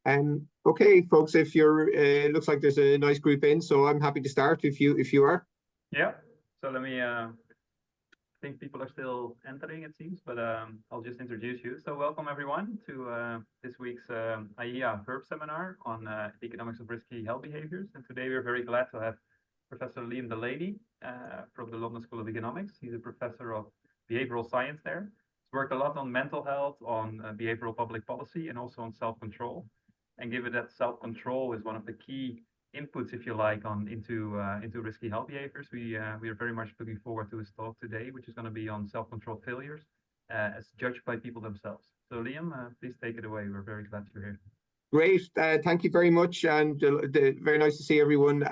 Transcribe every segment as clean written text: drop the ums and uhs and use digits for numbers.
Okay, folks, if you're, looks like there's a nice group in, so I'm happy to start if you are. Yeah. So let me. I think people are still entering, it seems, but I'll just introduce you. So welcome everyone to this week's IEA Verb seminar on the economics of risky health behaviors. And today we're very glad to have Professor Delaney from the London School of Economics. He's a professor of behavioral science there. He's worked a lot on mental health, on behavioral public policy, and also on self-control. And given that self-control is one of the key inputs, if you like, into risky health behaviors, we are very much looking forward to his talk today, which is going to be on self-control failures as judged by people themselves. So Liam, please take it away. We're very glad you're here. Great, thank you very much, and very nice to see everyone.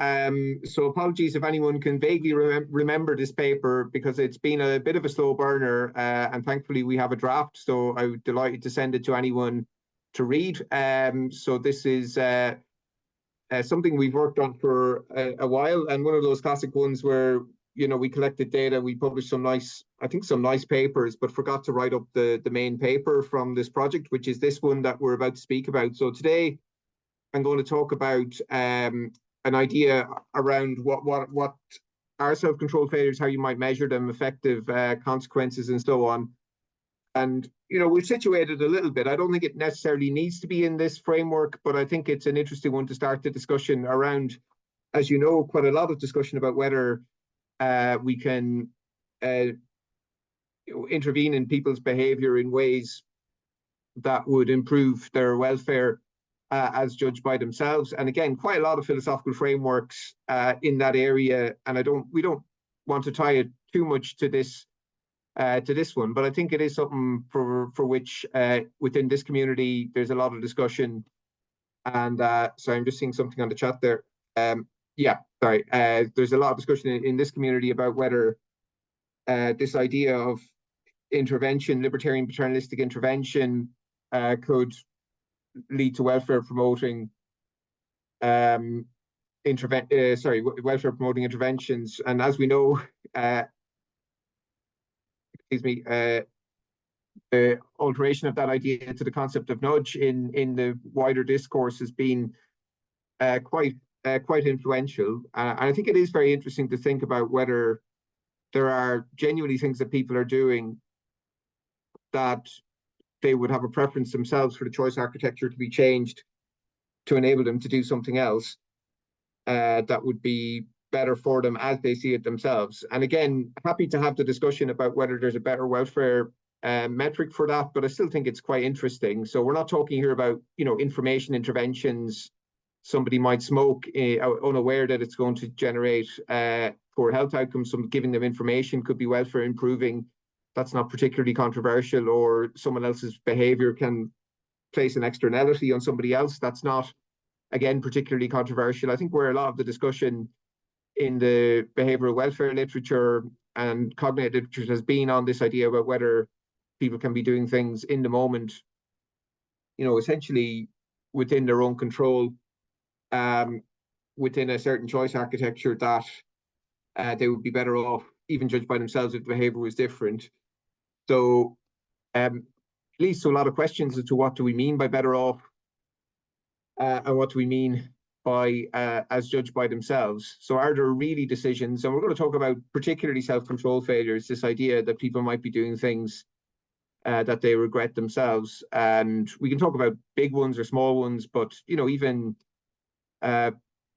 So apologies if anyone can vaguely remember this paper, because it's been a bit of a slow burner, and thankfully we have a draft, so I'm delighted to send it to anyone to read. So this is something we've worked on for a while, and one of those classic ones where, you know, we collected data, we published some nice papers, but forgot to write up the main paper from this project, which is this one that we're about to speak about. So today I'm going to talk about an idea around what are self-control failures, how you might measure them, effective consequences, and so on. And, you know, we've situated a little bit. I don't think it necessarily needs to be in this framework, but I think it's an interesting one to start the discussion around, as you know, quite a lot of discussion about whether we can intervene in people's behavior in ways that would improve their welfare as judged by themselves. And again, quite a lot of philosophical frameworks in that area. And we don't want to tie it too much to this one, but I think it is something for which within this community there's a lot of discussion. And so I'm just seeing something on the chat there. There's a lot of discussion in this community about whether this idea of intervention, libertarian paternalistic intervention, could lead to welfare promoting welfare promoting interventions. And as we know, the alteration of that idea to the concept of nudge in the wider discourse has been quite influential. And I think it is very interesting to think about whether there are genuinely things that people are doing that they would have a preference themselves for the choice architecture to be changed to enable them to do something else that would be better for them as they see it themselves. And again, happy to have the discussion about whether there's a better welfare metric for that, but I still think it's quite interesting. So we're not talking here about, you know, information interventions. Somebody might smoke unaware that it's going to generate poor health outcomes. Giving them information could be welfare improving. That's not particularly controversial. Or someone else's behavior can place an externality on somebody else. That's not, again, particularly controversial. I think where a lot of the discussion in the behavioral welfare literature and cognitive literature has been on this idea about whether people can be doing things in the moment, you know, essentially within their own control, within a certain choice architecture, that they would be better off, even judged by themselves, if the behavior was different. So leads to a lot of questions as to what do we mean by better off, and what do we mean by as judged by themselves. So are there really decisions? And we're going to talk about particularly self-control failures, this idea that people might be doing things that they regret themselves. And we can talk about big ones or small ones, but, you know, even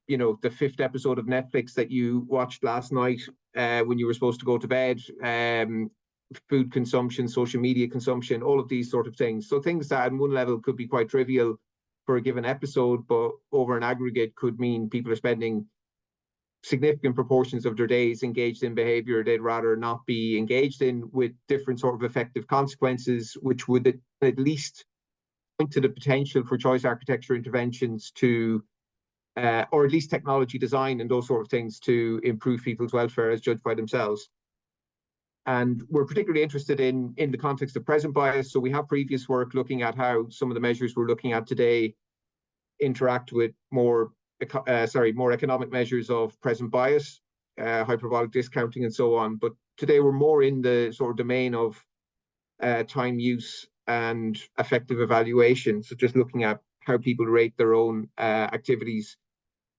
you know, the 5th episode of Netflix that you watched last night when you were supposed to go to bed, food consumption, social media consumption, all of these sort of things. So things that on one level could be quite trivial for a given episode, but over an aggregate could mean people are spending significant proportions of their days engaged in behavior they'd rather not be engaged in, with different sort of effective consequences, which would at least point to the potential for choice architecture interventions to or at least technology design and those sort of things to improve people's welfare as judged by themselves. And we're particularly interested in the context of present bias. So we have previous work looking at how some of the measures we're looking at today interact with more economic measures of present bias, hyperbolic discounting, and so on. But today we're more in the sort of domain of time use and effective evaluation. So just looking at how people rate their own activities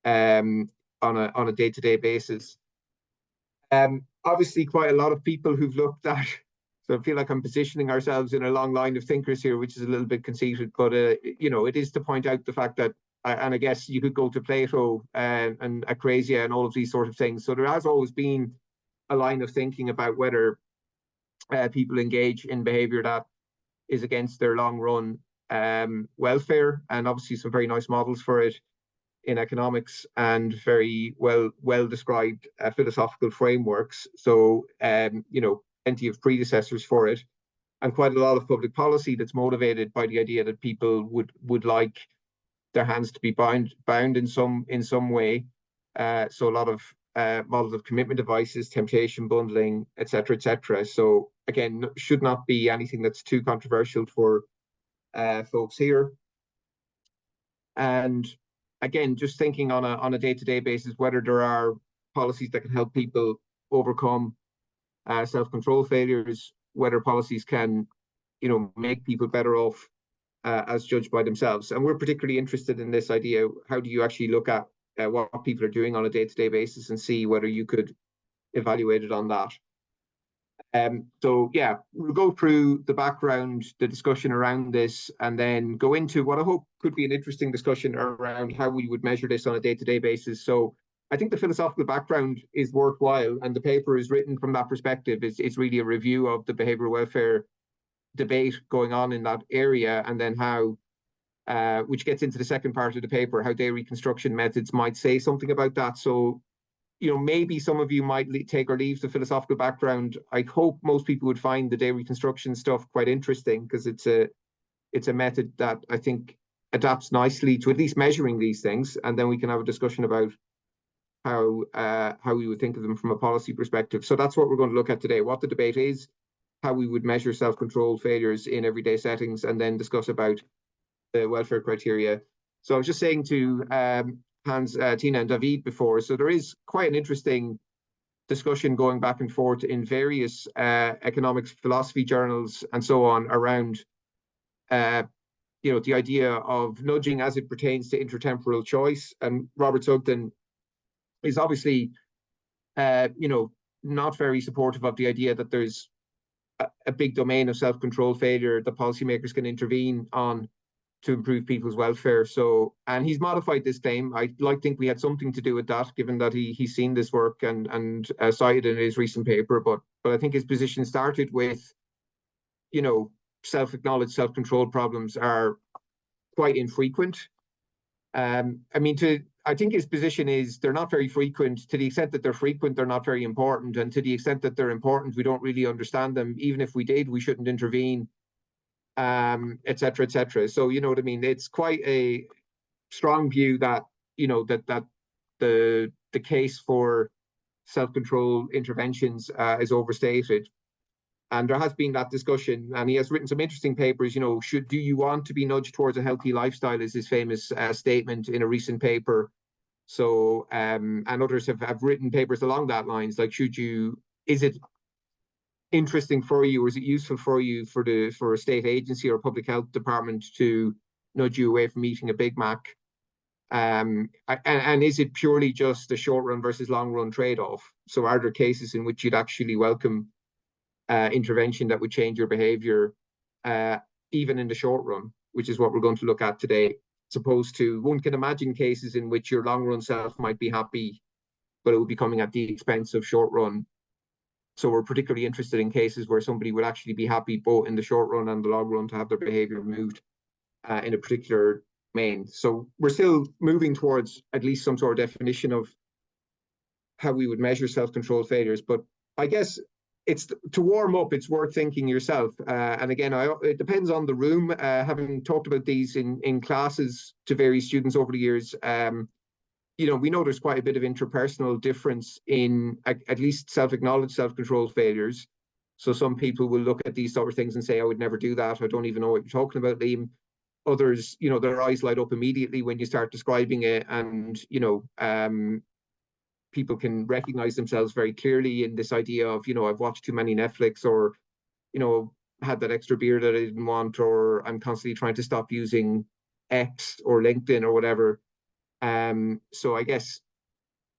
on a day-to-day basis. Obviously, quite a lot of people who've looked at, so I feel like I'm positioning ourselves in a long line of thinkers here, which is a little bit conceited, but you know, it is to point out the fact that, and I guess you could go to Plato and Acrasia and all of these sort of things. So there has always been a line of thinking about whether people engage in behavior that is against their long run welfare, and obviously some very nice models for it in economics and very well described philosophical frameworks. So you know, plenty of predecessors for it, and quite a lot of public policy that's motivated by the idea that people would like their hands to be bound in some way. So a lot of models of commitment devices, temptation bundling, etc., etc. So again, should not be anything that's too controversial for folks here. And again, just thinking on a day-to-day basis, whether there are policies that can help people overcome self-control failures, whether policies can, you know, make people better off as judged by themselves. And we're particularly interested in this idea: how do you actually look at what people are doing on a day-to-day basis and see whether you could evaluate it on that. So yeah, we'll go through the background, the discussion around this, and then go into what I hope could be an interesting discussion around how we would measure this on a day-to-day basis. So I think the philosophical background is worthwhile, and the paper is written from that perspective. It's really a review of the behavioral welfare debate going on in that area, and then how, which gets into the second part of the paper, how day reconstruction methods might say something about that. So, you know, maybe some of you might take or leave the philosophical background. I hope most people would find the day reconstruction stuff quite interesting, because it's a method that I think adapts nicely to at least measuring these things, and then we can have a discussion about how we would think of them from a policy perspective. So that's what we're going to look at today: what the debate is, how we would measure self-control failures in everyday settings, and then discuss about the welfare criteria. So I was just saying to Hans, Tina, and David before, so there is quite an interesting discussion going back and forth in various economics, philosophy journals, and so on around, you know, the idea of nudging as it pertains to intertemporal choice. And Robert Sugden is obviously, you know, not very supportive of the idea that there's a big domain of self-control failure that policymakers can intervene on to improve people's welfare. So, and he's modified this claim. I like think we had something to do with that, given that he's seen this work and cited in his recent paper. But I think his position started with, you know, self-acknowledged self-control problems are quite infrequent. I mean, I think his position is they're not very frequent. To the extent that they're frequent, they're not very important. And to the extent that they're important, we don't really understand them. Even if we did, we shouldn't intervene, et cetera, et cetera. So, you know what I mean? It's quite a strong view that, you know, that the case for self-control interventions is overstated. And there has been that discussion, and he has written some interesting papers. You know, do you want to be nudged towards a healthy lifestyle, is his famous statement in a recent paper. So, and others have written papers along that lines, like, is it interesting for you, or is it useful for you for a state agency or a public health department to nudge you away from eating a Big Mac? And is it purely just a short run versus long run trade-off? So are there cases in which you'd actually welcome intervention that would change your behavior, even in the short run, which is what we're going to look at today, as opposed to, one can imagine cases in which your long run self might be happy, but it would be coming at the expense of short run. So we're particularly interested in cases where somebody would actually be happy both in the short run and the long run to have their behavior moved in a particular domain. So we're still moving towards at least some sort of definition of how we would measure self-control failures. But I guess it's to warm up, it's worth thinking yourself. And again, it depends on the room. Having talked about these in classes to various students over the years, you know, we know there's quite a bit of interpersonal difference in at least self-acknowledged self-control failures. So some people will look at these sort of things and say, I would never do that. I don't even know what you're talking about, Liam. Others, you know, their eyes light up immediately when you start describing it. And, you know, people can recognize themselves very clearly in this idea of, you know, I've watched too many Netflix, or, you know, had that extra beer that I didn't want, or I'm constantly trying to stop using X or LinkedIn or whatever. So I guess,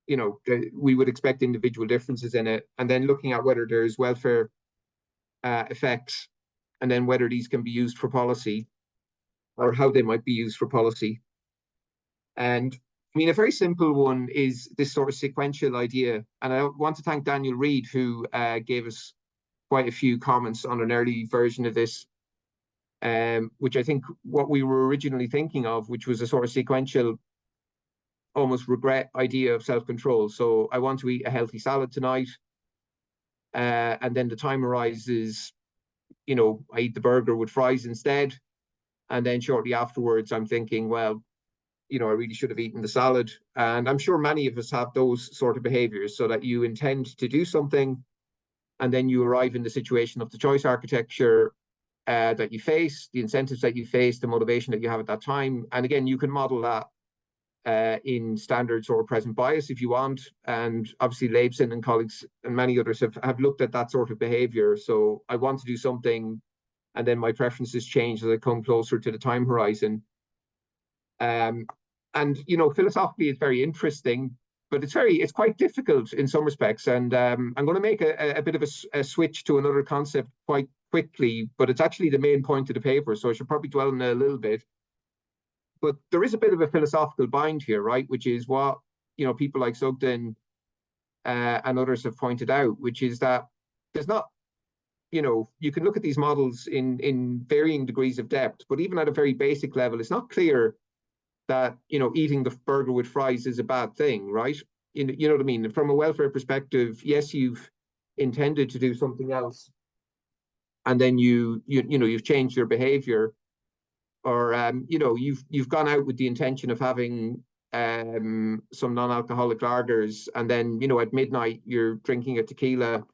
we would expect individual differences in it, and then looking at whether there's welfare effects, and then whether these can be used for policy or how they might be used for policy. And I mean, a very simple one is this sort of sequential idea. And I want to thank Daniel Reed, who gave us quite a few comments on an early version of this, which I think what we were originally thinking of, which was a sort of sequential, almost regret idea of self-control. So I want to eat a healthy salad tonight. And then the time arises, I eat the burger with fries instead. And then shortly afterwards, I'm thinking, well, I really should have eaten the salad. And I'm sure many of us have those sort of behaviors, so that you intend to do something, and then you arrive in the situation of the choice architecture that you face, the incentives that you face, the motivation that you have at that time. And again, you can model that in standards or present bias if you want. And obviously Leibson and colleagues and many others have looked at that sort of behavior. So I want to do something, and then my preferences change as I come closer to the time horizon. And philosophically it's very interesting, but it's quite difficult in some respects. And I'm going to make a bit of a switch to another concept quite quickly, but it's actually the main point of the paper, so I should probably dwell on it a little bit. But there is a bit of a philosophical bind here, right? Which is what people like Sugden and others have pointed out, which is that there's not, you can look at these models in varying degrees of depth, but even at a very basic level, it's not clear that eating the burger with fries is a bad thing, right? You know what I mean? From a welfare perspective, yes, you've intended to do something else, and then you've changed your behavior, or you've gone out with the intention of having some non-alcoholic lagers, and then at midnight you're drinking a tequila,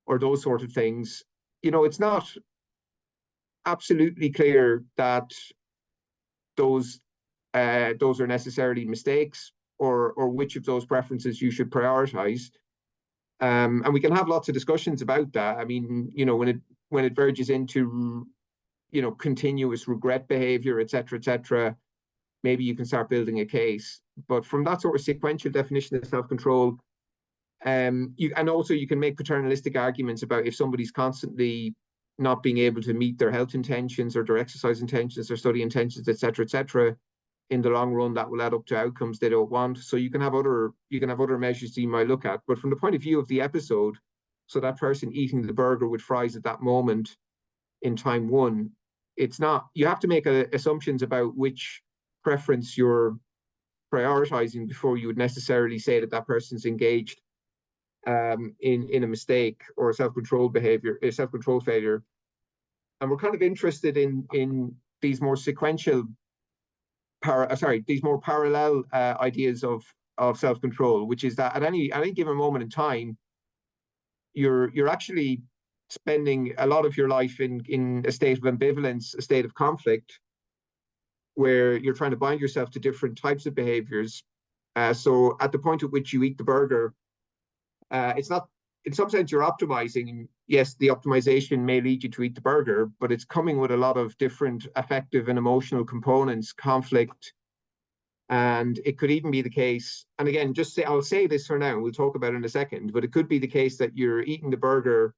or those sort of things. It's not absolutely clear that those are necessarily mistakes, or which of those preferences you should prioritize. And we can have lots of discussions about that. I mean, when it verges into continuous regret behavior, etc., maybe you can start building a case. But from that sort of sequential definition of self-control, and also you can make paternalistic arguments about if somebody's constantly not being able to meet their health intentions or their exercise intentions, their study intentions, etc., in the long run, that will add up to outcomes they don't want. So you can have other measures you might look at. But from the point of view of the episode, so that person eating the burger with fries at that moment in time one, it's not, you have to make assumptions about which preference you're prioritizing before you would necessarily say that person's engaged in a mistake or a self-control behavior, a self-control failure. And we're kind of interested in these more sequential these more parallel ideas of self-control, which is that at any given moment in time, you're actually spending a lot of your life in a state of ambivalence, a state of conflict, where you're trying to bind yourself to different types of behaviors. So at the point at which you eat the burger, it's not, in some sense, you're optimizing. Yes, the optimization may lead you to eat the burger, but it's coming with a lot of different affective and emotional components, conflict. And it could even be the case, and again, I'll say this for now, we'll talk about it in a second, but it could be the case that you're eating the burger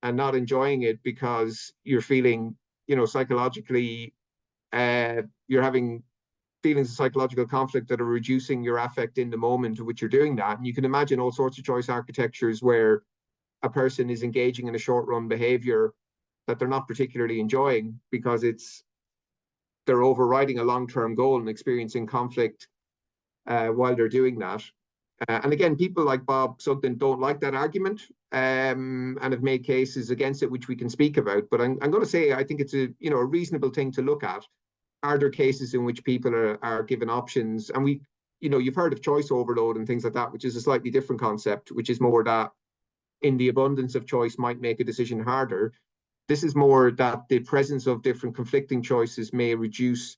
and not enjoying it because you're feeling, psychologically, you're having feelings of psychological conflict that are reducing your affect in the moment in which you're doing that. And you can imagine all sorts of choice architectures where a person is engaging in a short-run behavior that they're not particularly enjoying because they're overriding a long-term goal and experiencing conflict while they're doing that. And again, people like Bob Sugden don't like that argument and have made cases against it, which we can speak about. But I'm going to say I think it's a reasonable thing to look at. Are there cases in which people are given options? And you've heard of choice overload and things like that, which is a slightly different concept, which is more that in the abundance of choice might make a decision harder. This is more that the presence of different conflicting choices may reduce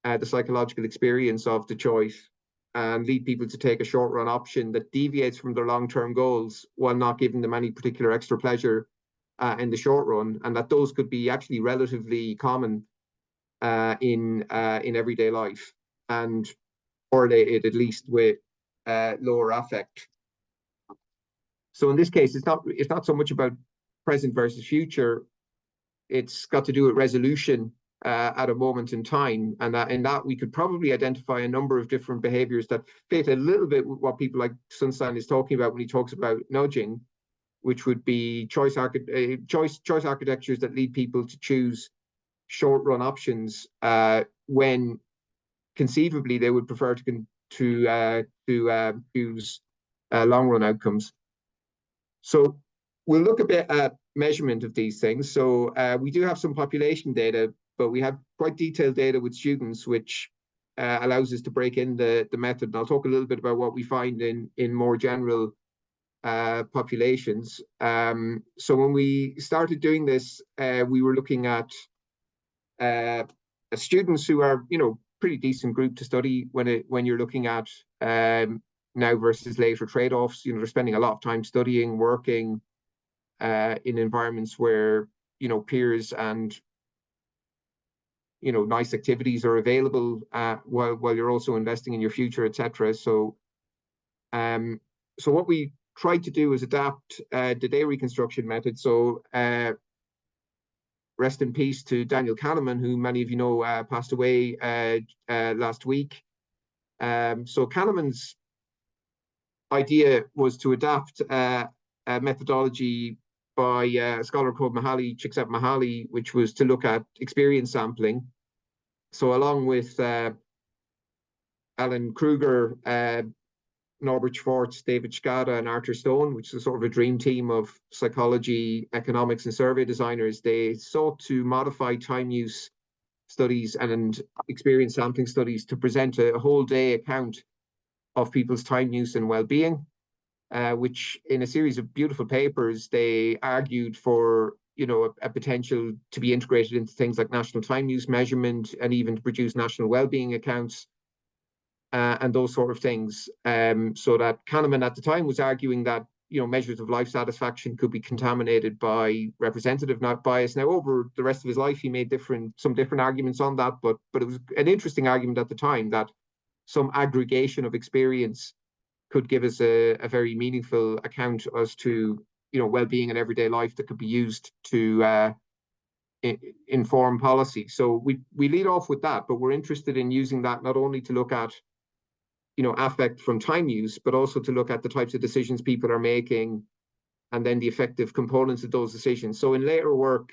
the psychological experience of the choice and lead people to take a short-run option that deviates from their long-term goals while not giving them any particular extra pleasure in the short run, and that those could be actually relatively common in everyday life, and correlated at least with lower affect. So in this case, it's not so much about present versus future. It's got to do with resolution at a moment in time, and in that we could probably identify a number of different behaviors that fit a little bit with what people like Sunstein is talking about when he talks about nudging, which would be choice architectures that lead people to choose short-run options when conceivably they would prefer to choose long-run outcomes. So we'll look a bit at measurement of these things. So we do have some population data, but we have quite detailed data with students, which allows us to break in the method. And I'll talk a little bit about what we find in more general populations. So when we started doing this, we were looking at students who are, pretty decent group to study when you're looking at now versus later trade-offs. They're spending a lot of time studying, working in environments where, peers and, nice activities are available while you're also investing in your future, etc. So what we tried to do is adapt the day reconstruction method. So rest in peace to Daniel Kahneman, who many of you know passed away last week. So Kahneman's idea was to adapt a methodology by a scholar called Csikszentmihalyi, which was to look at experience sampling. So along with Alan Kruger, Norbert Schwartz, David Schkada, and Arthur Stone, which is sort of a dream team of psychology, economics, and survey designers, they sought to modify time use studies and experience sampling studies to present a whole day account of people's time use and well-being, which in a series of beautiful papers, they argued for a potential to be integrated into things like national time use measurement and even to produce national well-being accounts. And those sort of things, so that Kahneman at the time was arguing that measures of life satisfaction could be contaminated by representative bias. Now, over the rest of his life, he made some different arguments on that, but it was an interesting argument at the time that some aggregation of experience could give us a very meaningful account as to well-being in everyday life that could be used to inform policy. So we lead off with that, but we're interested in using that not only to look at affect from time use, but also to look at the types of decisions people are making and then the effective components of those decisions. So in later work,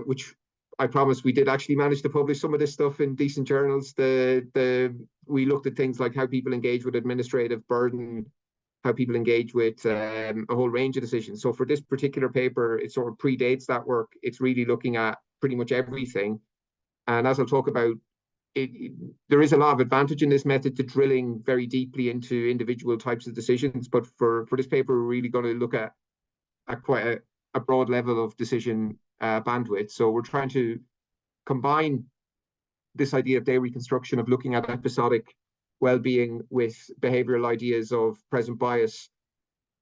which I promise we did actually manage to publish some of this stuff in decent journals, we looked at things like how people engage with administrative burden, how people engage with a whole range of decisions. So for this particular paper, it sort of predates that work. It's really looking at pretty much everything. And as I'll talk about, there is a lot of advantage in this method to drilling very deeply into individual types of decisions. But for this paper, we're really going to look at quite a broad level of decision bandwidth. So we're trying to combine this idea of day reconstruction, of looking at episodic well-being with behavioral ideas of present bias,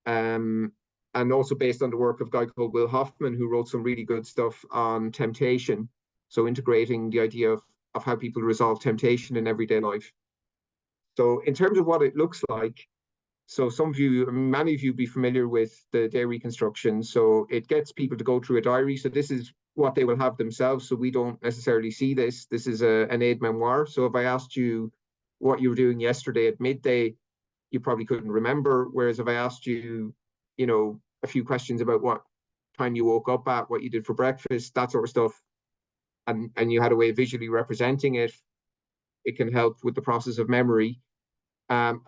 and also based on the work of a guy called Will Hoffman, who wrote some really good stuff on temptation. So integrating the idea of how people resolve temptation in everyday life. So in terms of what it looks like, so many of you be familiar with the day reconstruction. So it gets people to go through a diary. So this is what they will have themselves. So we don't necessarily see this. This is an aide-memoire. So if I asked you what you were doing yesterday at midday, you probably couldn't remember. Whereas if I asked you, a few questions about what time you woke up at, what you did for breakfast, that sort of stuff, and you had a way of visually representing it, it can help with the process of memory. And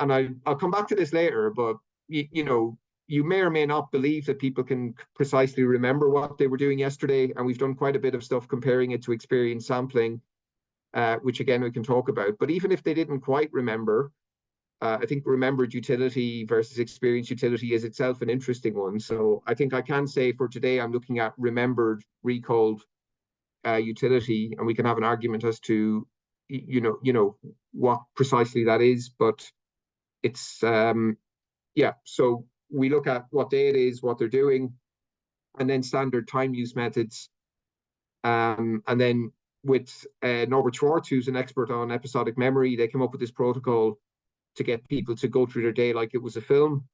I'll come back to this later, but you may or may not believe that people can precisely remember what they were doing yesterday. And we've done quite a bit of stuff comparing it to experience sampling, which again, we can talk about. But even if they didn't quite remember, I think remembered utility versus experience utility is itself an interesting one. So I think I can say for today, I'm looking at remembered, recalled utility, and we can have an argument as to what precisely that is, but it's so we look at what day it is, what they're doing, and then standard time use methods, and then with Norbert Schwartz, who's an expert on episodic memory, they came up with this protocol to get people to go through their day like it was a film.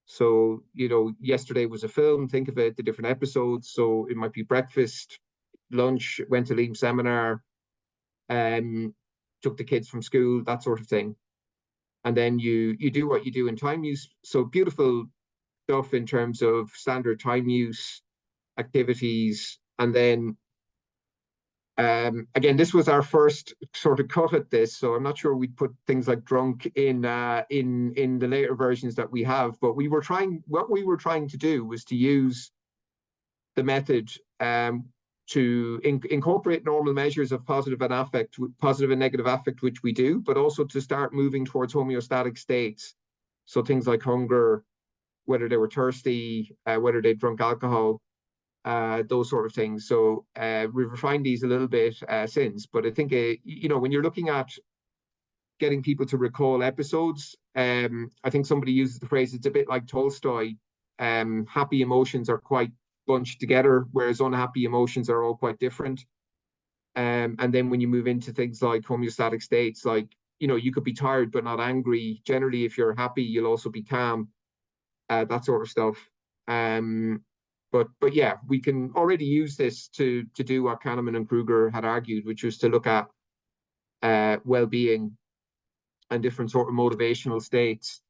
So, yesterday was a film, think of it, the different episodes. So it might be breakfast, lunch, went to Liam's seminar, took the kids from school, that sort of thing. And then you do what you do in time use. So beautiful stuff in terms of standard time use activities. And then again, this was our first sort of cut at this, so I'm not sure we'd put things like drunk in the later versions that we have. But what we were trying to do was to use the method to incorporate normal measures of positive and negative affect, which we do, but also to start moving towards homeostatic states. So things like hunger, whether they were thirsty, whether they'd drunk alcohol, those sort of things. So we've refined these a little bit since, but I think, when you're looking at getting people to recall episodes, I think somebody uses the phrase, it's a bit like Tolstoy, happy emotions are quite bunched together, whereas unhappy emotions are all quite different. And then when you move into things like homeostatic states, like, you could be tired but not angry. Generally, if you're happy, you'll also be calm, that sort of stuff. But yeah, we can already use this to do what Kahneman and Kruger had argued, which was to look at well-being and different sort of motivational states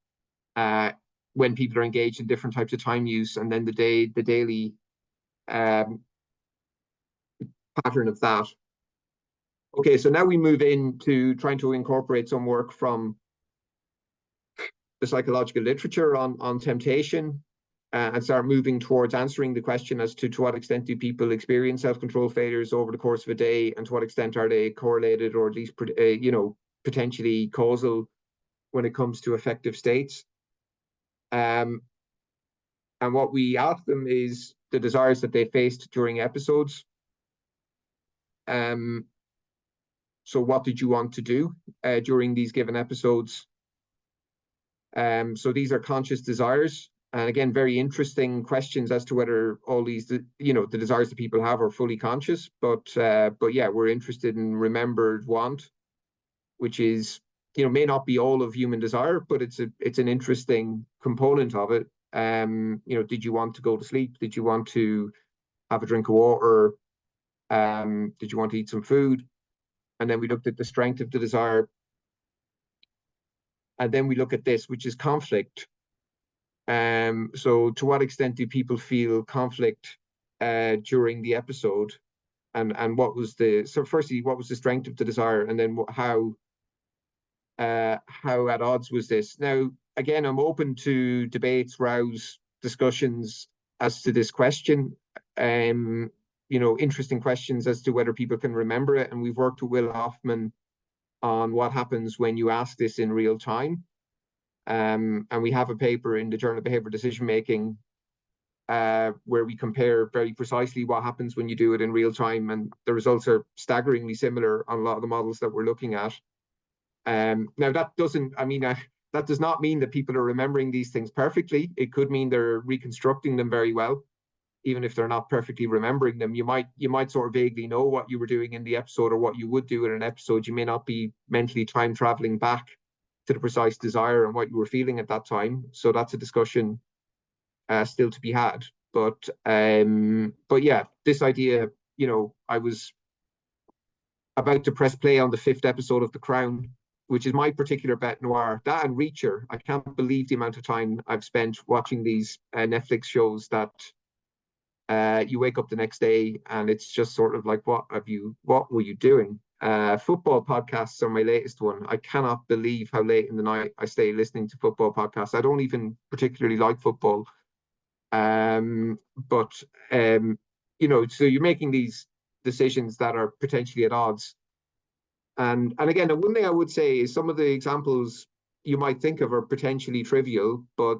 when people are engaged in different types of time use, and then the daily pattern of that. Okay, so now we move into trying to incorporate some work from the psychological literature on temptation, and start moving towards answering the question as to what extent do people experience self-control failures over the course of a day, and to what extent are they correlated or at least potentially causal when it comes to affective states. And what we ask them is the desires that they faced during episodes. So what did you want to do during these given episodes? So these are conscious desires. And again, very interesting questions as to whether all these, the desires that people have are fully conscious. But yeah, we're interested in remembered want, which is, may not be all of human desire, but it's an interesting component of it. Did you want to go to sleep? Did you want to have a drink of water? Did you want to eat some food? And then we looked at the strength of the desire. And then we look at this, which is conflict. So to what extent do people feel conflict during the episode? And what was firstly, what was the strength of the desire? And then how at odds was this? Now, again, I'm open to debates, rows, discussions as to this question. Interesting questions as to whether people can remember it. And we've worked with Will Hoffman on what happens when you ask this in real time. And we have a paper in the Journal of Behavioral Decision Making where we compare very precisely what happens when you do it in real time. And the results are staggeringly similar on a lot of the models that we're looking at. Now, that does not mean that people are remembering these things perfectly. It could mean they're reconstructing them very well, even if they're not perfectly remembering them. You might sort of vaguely know what you were doing in the episode or what you would do in an episode. You may not be mentally time traveling back to the precise desire and what you were feeling at that time. So that's a discussion still to be had. But yeah, this idea, I was about to press play on the 5th episode of The Crown, which is my particular bête noire. That and Reacher. I can't believe the amount of time I've spent watching these Netflix shows that you wake up the next day and it's just sort of like, what were you doing? Football podcasts are my latest one. I cannot believe how late in the night I stay listening to football podcasts. I don't even particularly like football. But so you're making these decisions that are potentially at odds. And again, one thing I would say is some of the examples you might think of are potentially trivial, but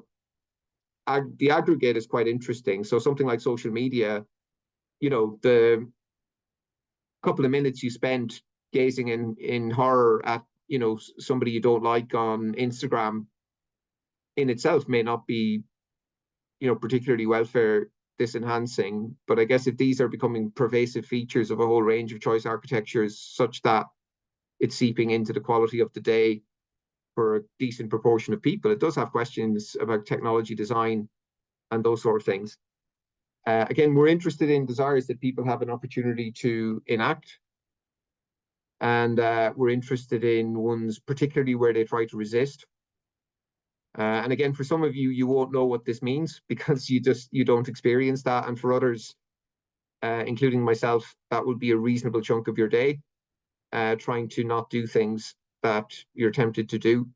the aggregate is quite interesting. So something like social media, the couple of minutes you spend gazing in horror at, somebody you don't like on Instagram in itself may not be, particularly welfare disenhancing. But I guess if these are becoming pervasive features of a whole range of choice architectures such that it's seeping into the quality of the day for a decent proportion of people, it does have questions about technology design and those sort of things. Again, we're interested in desires that people have an opportunity to enact. And we're interested in ones particularly where they try to resist. And again, for some of you, you won't know what this means because you don't experience that. And for others, including myself, that would be a reasonable chunk of your day, trying to not do things that you're tempted to do.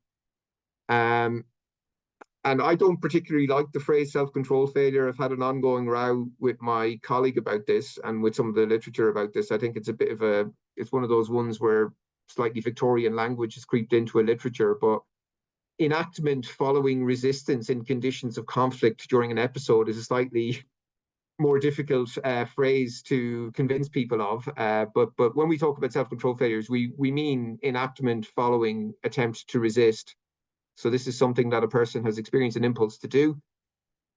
And I don't particularly like the phrase self-control failure. I've had an ongoing row with my colleague about this and with some of the literature about this. I think it's a bit of it's one of those ones where slightly Victorian language has creeped into a literature, but enactment following resistance in conditions of conflict during an episode is a slightly more difficult phrase to convince people of. But when we talk about self-control failures, we mean enactment following attempt to resist. So this is something that a person has experienced an impulse to do,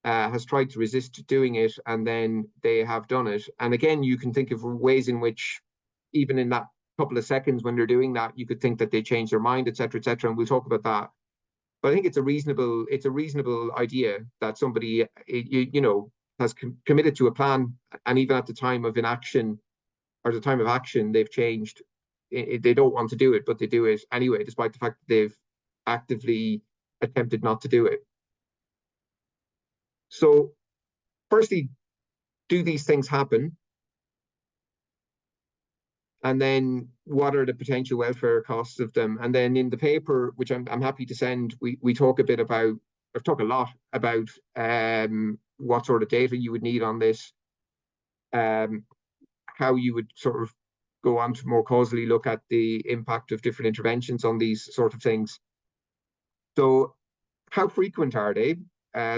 has tried to resist doing it, and then they have done it. And again, you can think of ways in which, even in that couple of seconds when they're doing that, you could think that they change their mind, etc., etc. And we'll talk about that. But I think it's a reasonable idea that somebody, has committed to a plan, and even at the time of inaction or the time of action, they've changed. They don't want to do it, but they do it anyway, despite the fact that they've actively attempted not to do it. So, firstly, do these things happen? And then what are the potential welfare costs of them? And then in the paper, which I'm happy to send, we talk a lot about what sort of data you would need on this, how you would sort of go on to more causally look at the impact of different interventions on these sort of things. So how frequent are they?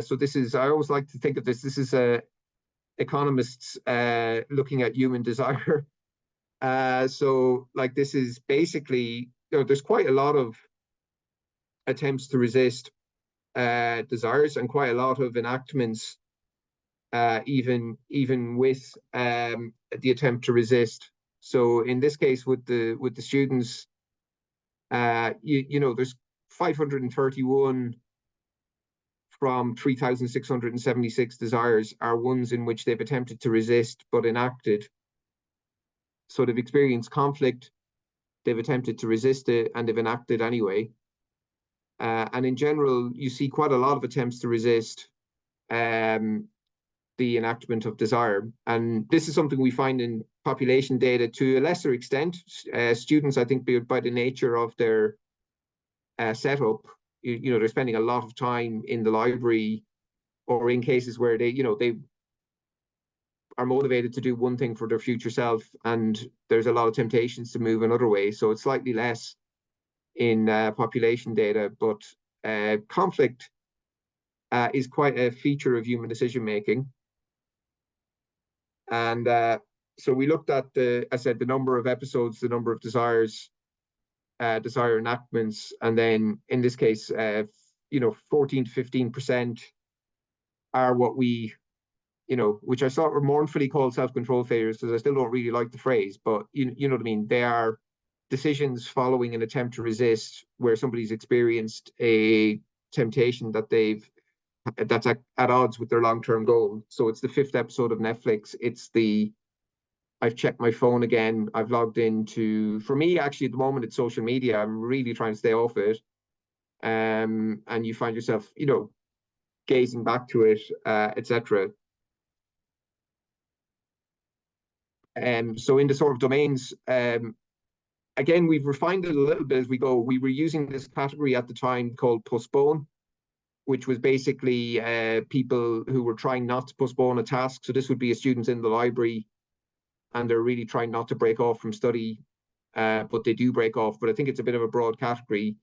So this is, I always like to think of this is economists looking at human desire. So like this is basically, there's quite a lot of attempts to resist desires and quite a lot of enactments, even with the attempt to resist. So in this case, with the students, there's 531 from 3,676 desires are ones in which they've attempted to resist but enacted. So they've experienced conflict, they've attempted to resist it, and they've enacted anyway. And in general, you see quite a lot of attempts to resist the enactment of desire. And this is something we find in population data to a lesser extent. Students, I think, by the nature of their setup, they're spending a lot of time in the library, or in cases where they are motivated to do one thing for their future self, and there's a lot of temptations to move another way. So it's slightly less in population data, but conflict is quite a feature of human decision making. And so we looked at the number of episodes, the number of desire enactments, and then in this case, 14 to 15% are what we, which I sort of mournfully call self-control failures, because I still don't really like the phrase, but you know what I mean. They are decisions following an attempt to resist, where somebody's experienced a temptation that's at odds with their long-term goal. So it's the 5th episode of Netflix. It's I've checked my phone again. I've logged into, for me, actually, at the moment, it's social media. I'm really trying to stay off it. And you find yourself, gazing back to it, etc. So in the sort of domains, again, we've refined it a little bit as we go. We were using this category at the time called postpone, which was basically people who were trying not to postpone a task. So this would be a student in the library, and they're really trying not to break off from study, but they do break off. But I think it's a bit of a broad category.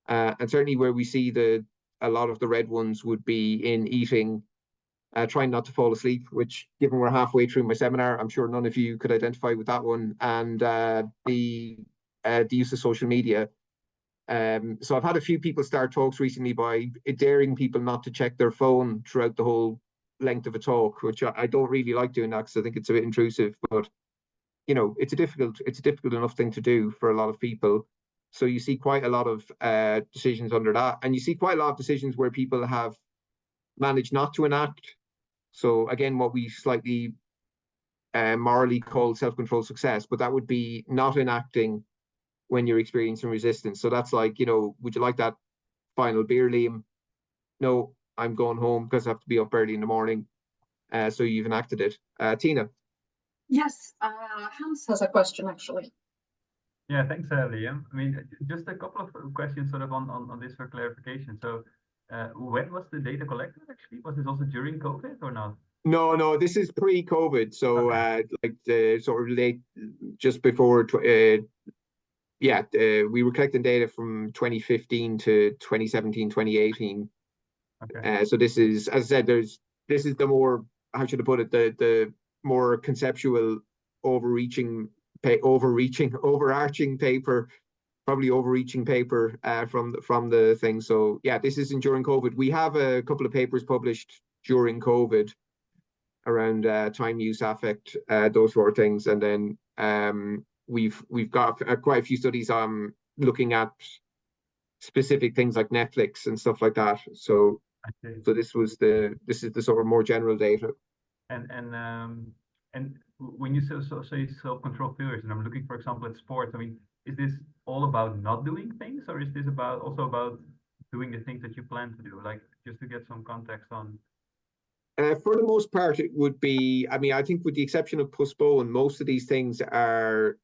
And certainly where we see a lot of the red ones would be in eating, trying not to fall asleep, which, given we're halfway through my seminar, I'm sure none of you could identify with that one. And the use of social media. So I've had a few people start talks recently by daring people not to check their phone throughout the whole length of a talk, which I don't really like doing that because I think it's a bit intrusive. But you know, it's a difficult enough thing to do for a lot of people. So you see quite a lot of decisions under that, and you see quite a lot of decisions where people have managed not to enact. So again, what we slightly morally call self-controlled success, but that would be not enacting when you're experiencing resistance. So that's like, you know, would you like that final beer, Liam? No, I'm going home because I have to be up early in the morning. So you've enacted it. Tina. Yes, Hans has a question actually. Yeah, thanks, Liam. I mean, just a couple of questions sort of on this for clarification. So, when was the data collected actually? Was this also during COVID or not? No, this is pre-COVID. So like the sort of late, just before, we were collecting data from 2015 to 2017, 2018. Okay. So this is, as I said, this is the more, how should I put it, the more conceptual, overarching paper, probably overreaching paper from the thing. So yeah, this isn't during COVID. We have a couple of papers published during COVID around time use affect, those sort of things, and then we've got quite a few studies looking at specific things like Netflix and stuff like that. So this is the sort of more general data. And when you say self-control failures, and I'm looking, for example, at sports, I mean, is this all about not doing things, or is this also about doing the things that you plan to do? Like, just to get some context on. For the most part, it would be, I mean, I think with the exception of postpone, most of these things are,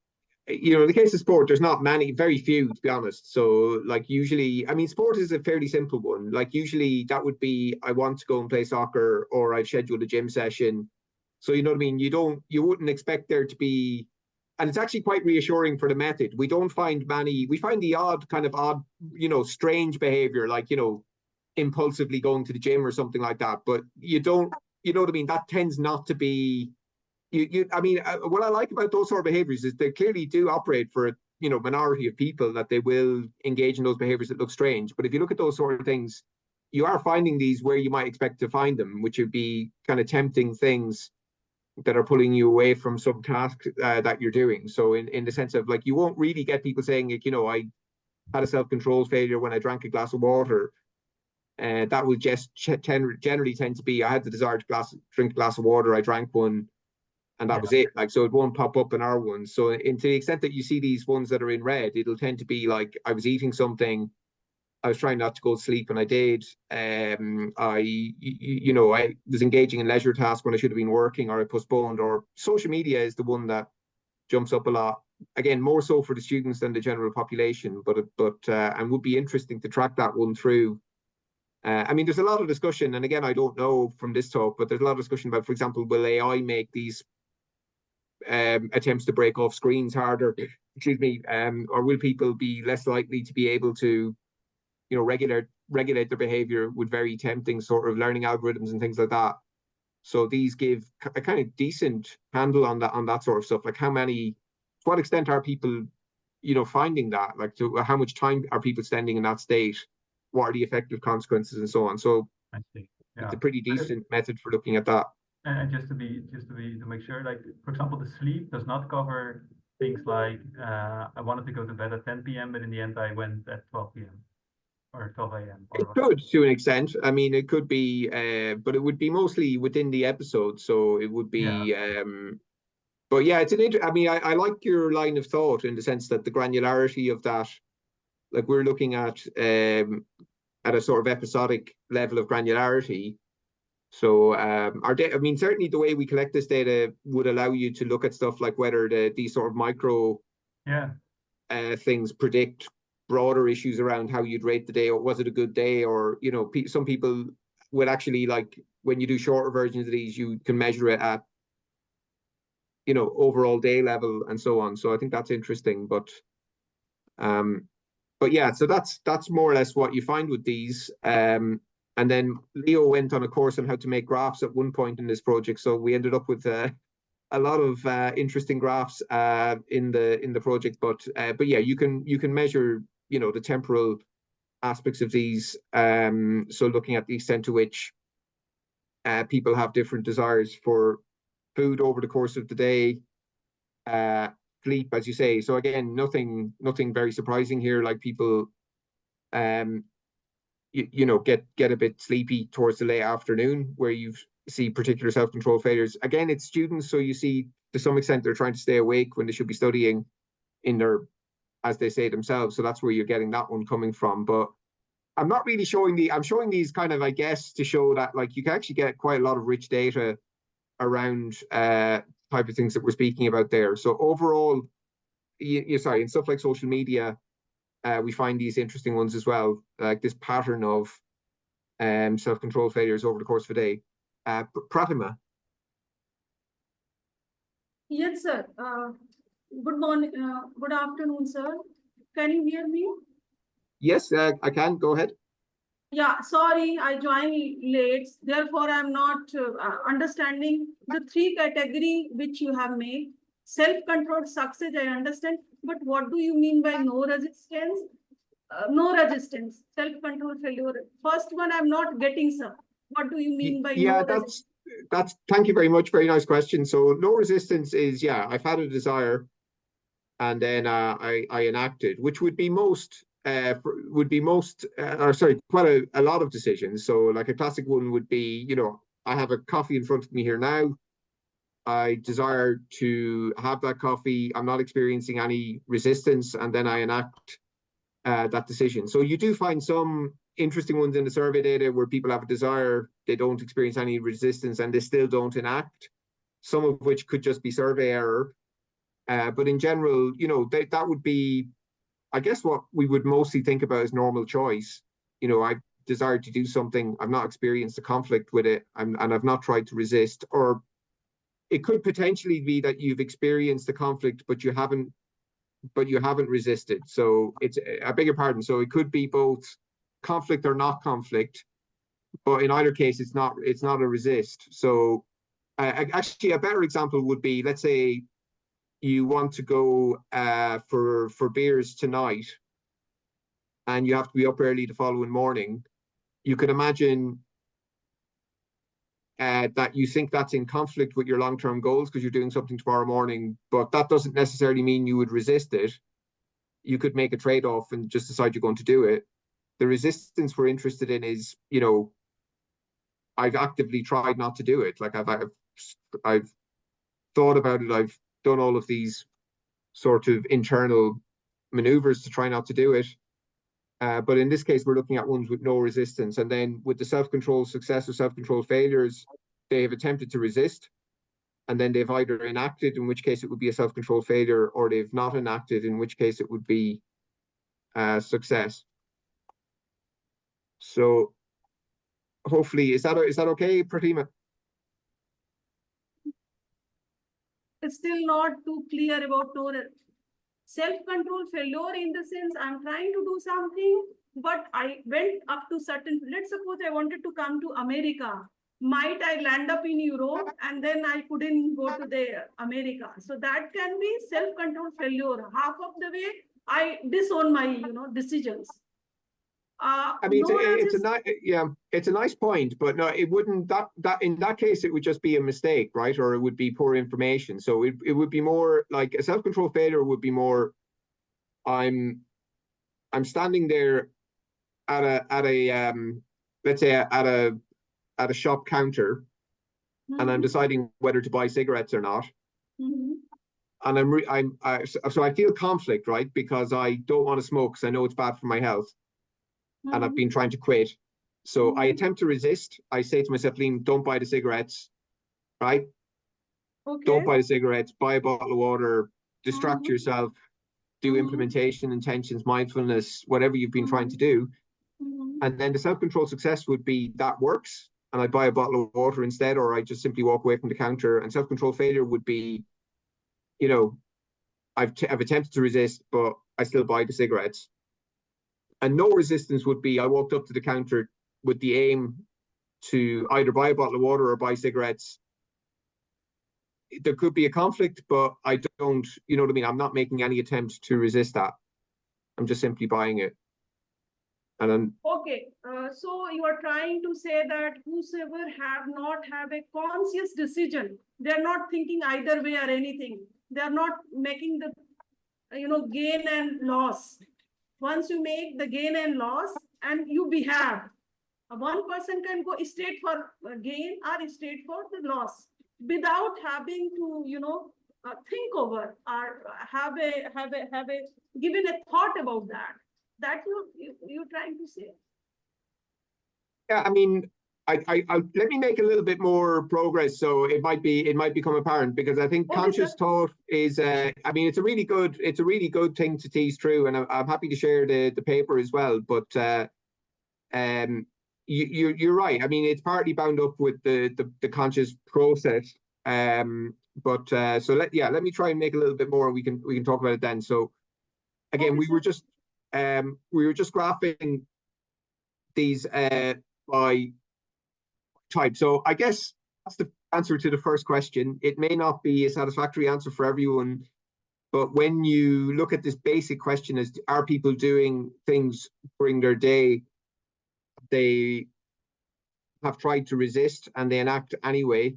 you know, in the case of sport, there's not many, very few, to be honest. So like usually, I mean, sport is a fairly simple one. Like usually that would be, I want to go and play soccer, or I've scheduled a gym session. So you know what I mean? You wouldn't expect there to be, and it's actually quite reassuring for the method. We don't find many, we find the odd, you know, strange behavior, like, you know, impulsively going to the gym or something like that. But you don't, you know what I mean? That tends not to be, I mean, what I like about those sort of behaviors is they clearly do operate for a, you know, minority of people, that they will engage in those behaviors that look strange. But if you look at those sort of things, you are finding these where you might expect to find them, which would be kind of tempting things that are pulling you away from some task that you're doing. So in the sense of, like, you won't really get people saying, like, you know, I had a self-control failure when I drank a glass of water. That would just generally tend to be, I had the desire to drink a glass of water, I drank one, and that was it. Like, so it won't pop up in our ones. So to the extent that you see these ones that are in red, it'll tend to be like, I was eating something, I was trying not to go to sleep, and I did. You know, I was engaging in leisure tasks when I should have been working, or I postponed. Or social media is the one that jumps up a lot. Again, more so for the students than the general population, but and would be interesting to track that one through. I mean, there's a lot of discussion, and again, I don't know from this talk, but there's a lot of discussion about, for example, will AI make these attempts to break off screens harder? Excuse me, or will people be less likely to be able to, you know, regulate their behavior with very tempting sort of learning algorithms and things like that? So these give a kind of decent handle on that sort of stuff. Like, to what extent are people, you know, finding that? Like, how much time are people spending in that state? What are the effective consequences and so on? So I see. Yeah. It's a pretty decent method for looking at that. And just to make sure, like, for example, the sleep does not cover things like I wanted to go to bed at 10 p.m., but in the end I went at 12 p.m. or 12 a.m. It could, to an extent. I mean, it could be, but it would be mostly within the episode. So it would be, but yeah, it's I mean, I like your line of thought in the sense that the granularity of that, like, we're looking at a sort of episodic level of granularity. So our data, I mean, certainly the way we collect this data would allow you to look at stuff like whether these sort of micro things predict broader issues around how you'd rate the day, or was it a good day, or, you know, some people will actually, like, when you do shorter versions of these, you can measure it at, you know, overall day level and so on. So I think that's interesting, but yeah, so that's more or less what you find with these. And then Leo went on a course on how to make graphs at one point in this project, so we ended up with a lot of interesting graphs in the project. But yeah, you can measure, you know, the temporal aspects of these. So looking at the extent to which people have different desires for food over the course of the day, sleep, as you say. So again, nothing very surprising here. Like people, you know, get a bit sleepy towards the late afternoon, where you see particular self-control failures. Again, it's students, so you see to some extent they're trying to stay awake when they should be studying in their, as they say themselves. So that's where you're getting that one coming from. But I'm not really showing I'm showing these kind of, I guess, to show that like you can actually get quite a lot of rich data around type of things that we're speaking about there. So overall, sorry, in stuff like social media, we find these interesting ones as well, like this pattern of self-control failures over the course of a day. Pratima. Yes, sir. Good morning. Good afternoon, sir. Can you hear me? Yes, I can. Go ahead. Yeah, sorry, I joined late. Therefore, I'm not understanding the three category which you have made. Self-controlled success, I understand. But what do you mean by no resistance? No resistance, self-control failure. First one, I'm not getting, sir. What do you mean by yeah, no resistance? that's thank you very much. Very nice question. So no resistance is, yeah, I've had a desire and then I enacted, which would be most or sorry, quite a lot of decisions. So like a classic one would be, you know, I have a coffee in front of me here now. I desire to have that coffee. I'm not experiencing any resistance, and then I enact that decision. So you do find some interesting ones in the survey data where people have a desire, they don't experience any resistance, and they still don't enact, some of which could just be survey error. But in general, you know, that would be, I guess, what we would mostly think about as normal choice. You know, I desire to do something, I've not experienced a conflict with it, and I've not tried to resist. Or it could potentially be that you've experienced the conflict, but you haven't resisted. So it's, I beg your pardon. So it could be both conflict or not conflict, but in either case, it's not a resist. So actually, a better example would be, let's say you want to go for beers tonight, and you have to be up early the following morning. You could imagine that you think that's in conflict with your long-term goals because you're doing something tomorrow morning, but that doesn't necessarily mean you would resist it. You could make a trade-off and just decide you're going to do it. The resistance we're interested in is, you know, I've actively tried not to do it. Like I've thought about it. I've done all of these sort of internal maneuvers to try not to do it. But in this case, we're looking at ones with no resistance. And then with the self-control success or self-control failures, they have attempted to resist, and then they've either enacted, in which case it would be a self-control failure, or they've not enacted, in which case it would be success. So hopefully, is that okay, Pratima? It's still not too clear about no self-control failure, in the sense I'm trying to do something, but I went up to certain, let's suppose I wanted to come to America. Might I land up in Europe and then I couldn't go to the America? So that can be self-control failure. Half of the way I disown my, decisions. I mean, it's a nice point, but no, it wouldn't, that in that case it would just be a mistake, right? Or it would be poor information. So it would be more like a self-control failure would be more, I'm standing there at a let's say at a shop counter, and I'm deciding whether to buy cigarettes or not. And so I feel conflict, right? Because I don't want to smoke because I know it's bad for my health. And I've been trying to quit. So I attempt to resist. I say to myself, Liam, don't buy the cigarettes, right? Okay. Don't buy the cigarettes, buy a bottle of water, distract yourself, do implementation, intentions, mindfulness, whatever you've been trying to do. And then the self-control success would be that works, and I buy a bottle of water instead, or I just simply walk away from the counter. And self-control failure would be, you know, I've attempted to resist, but I still buy the cigarettes. And no resistance would be, I walked up to the counter with the aim to either buy a bottle of water or buy cigarettes. There could be a conflict, but I don't, you know what I mean? I'm not making any attempt to resist that. I'm just simply buying it. And then, Okay, so you are trying to say that whosoever have a conscious decision, they're not thinking either way or anything. They're not making the, gain and loss. Once you make the gain and loss and you behave, one person can go straight for gain or straight for the loss without having to, think over or have a given a thought about that. That you're trying to say. yeah, I mean, I let me make a little bit more progress, so it might become apparent, because I think Okay, conscious sir. thought is, I mean, it's a really good thing to tease through, and I'm happy to share the paper as well. But you're right. I mean, it's partly bound up with the conscious process. But so let me try and make a little bit more. We can talk about it then. So again, Okay, we were sir. just graphing these by type. So I guess that's the answer to the first question. It may not be a satisfactory answer for everyone, but when you look at this basic question as are people doing things during their day they have tried to resist and they enact anyway,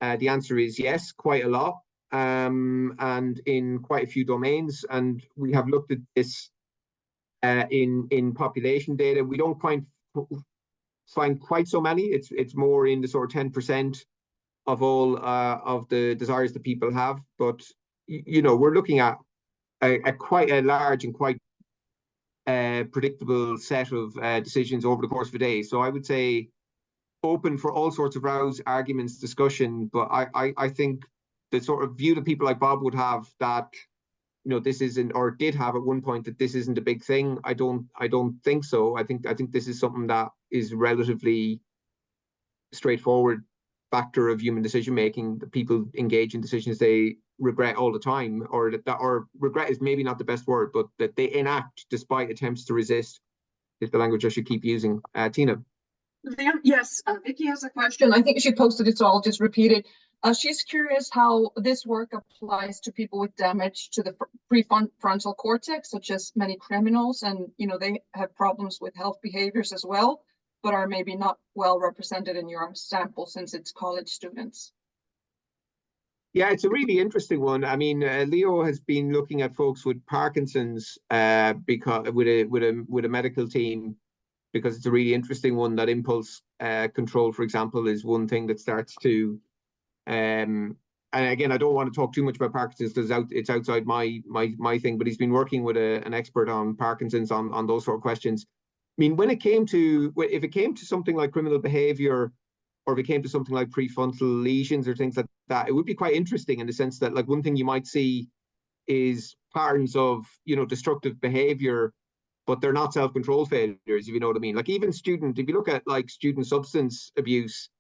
the answer is yes, quite a lot, and in quite a few domains. And we have looked at this in population data. We don't find quite so many. It's more in the sort of 10% of all of the desires that people have. But we're looking at a quite a large and quite predictable set of decisions over the course of a day. So I would say open for all sorts of rows, arguments, discussion. But I think the sort of view that people like Bob would have, that this isn't, or did have at one point, that this isn't a big thing. I don't think so. I think this is something that is relatively straightforward factor of human decision making, that people engage in decisions they regret all the time, or or regret is maybe not the best word, but that they enact despite attempts to resist, is the language I should keep using. Tina. Yes, Vicky has a question. I think she posted it, so I'll just repeat it. She's curious how this work applies to people with damage to the prefrontal cortex, such as many criminals, and they have problems with health behaviors as well, but are maybe not well represented in your sample since it's college students. Yeah, it's a really interesting one. I mean, Leo has been looking at folks with Parkinson's because with a medical team, because it's a really interesting one. That impulse control, for example, is one thing that starts to and again, I don't want to talk too much about Parkinson's because it's outside my thing, but he's been working with an expert on Parkinson's on those sort of questions. I mean, if it came to something like criminal behavior, or if it came to something like prefrontal lesions or things like that, it would be quite interesting in the sense that, like, one thing you might see is patterns of destructive behavior, but they're not self-control failures, if you know what I mean. Like, even if you look at like student substance abuse,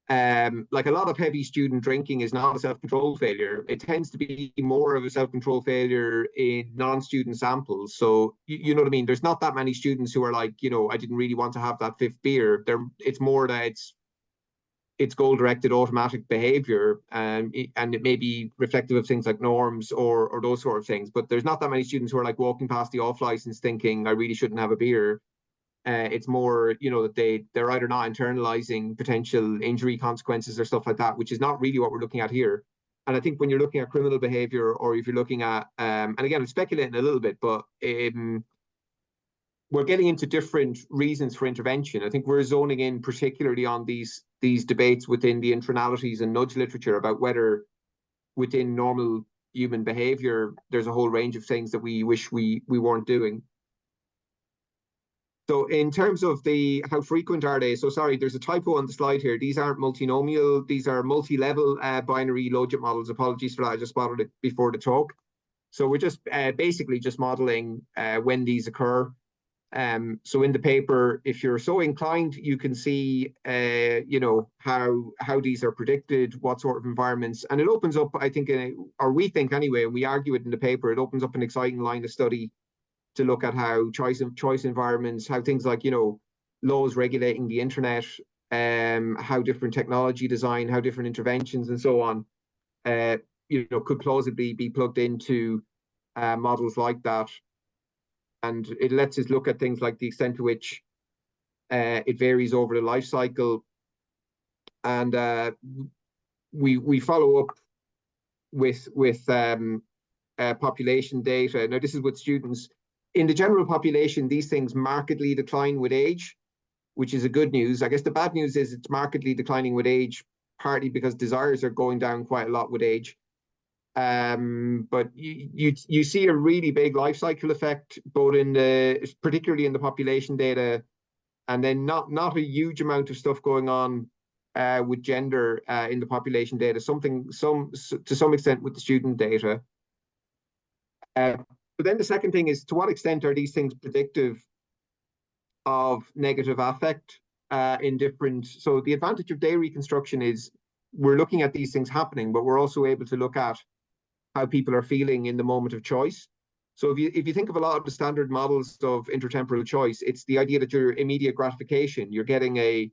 like a lot of heavy student drinking is not a self-control failure. It tends to be more of a self-control failure in non-student samples. So you know what I mean? There's not that many students who are like, I didn't really want to have that fifth beer. It's more that it's goal-directed automatic behavior, and it may be reflective of things like norms or those sort of things. But there's not that many students who are like walking past the off license thinking, I really shouldn't have a beer. It's more, that they're either not internalizing potential injury consequences or stuff like that, which is not really what we're looking at here. And I think when you're looking at criminal behavior, or if you're looking at, and again, I'm speculating a little bit, but we're getting into different reasons for intervention. I think we're zoning in particularly on these debates within the intranalities and nudge literature about whether within normal human behavior, there's a whole range of things that we wish we weren't doing. So in terms of how frequent are they? So sorry, there's a typo on the slide here. These aren't multinomial, these are multi-level binary logit models. Apologies for that, I just spotted it before the talk. So we're just basically just modeling when these occur. So in the paper, if you're so inclined, you can see, how these are predicted, what sort of environments, and it opens up, I think, or we think anyway, and we argue it in the paper, it opens up an exciting line of study to look at how choice environments, how things like, laws regulating the internet, how different technology design, how different interventions and so on, could plausibly be plugged into models like that. and it lets us look at things like the extent to which it varies over the life cycle. And we follow up with population data. Now, this is with students. In the general population, these things markedly decline with age, which is a good news. I guess the bad news is it's markedly declining with age, partly because desires are going down quite a lot with age. But you see a really big life cycle effect, both in particularly in the population data, and then not a huge amount of stuff going on with gender in the population data. To some extent with the student data. But then the second thing is, to what extent are these things predictive of negative affect in different? So the advantage of day reconstruction is we're looking at these things happening, but we're also able to look at how people are feeling in the moment of choice. So if you think of a lot of the standard models of intertemporal choice, it's the idea that your immediate gratification, you're getting a